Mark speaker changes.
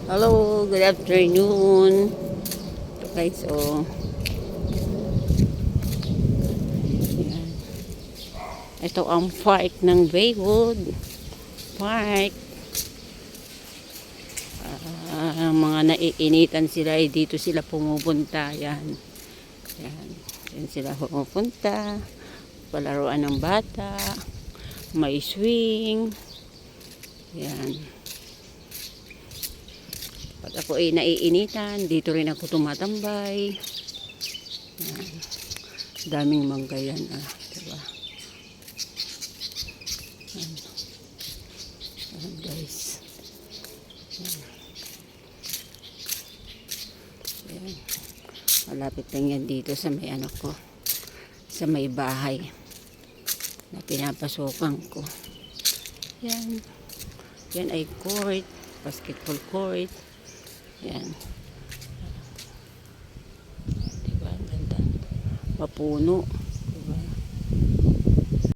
Speaker 1: Hello, good afternoon. Ito guys, oh. Ayan. Ito ang park ng Baywood. Park. Mga naiinitan sila, dito sila pumupunta. Yan. Yan. Yan sila pumupunta. Palaruan ng bata. May swing. Yan. Pag ako ay naiinitan, dito rin ako tumatambay. Yan. Daming mangga yan, diba? Yan. Yan guys. Yan. Yan. Malapit lang yan dito sa may ko. Sa may bahay na pinapasukan ko. Yan. Yan ay court. Basketball court. Yan. Diba? Ang ganda. Mapuno.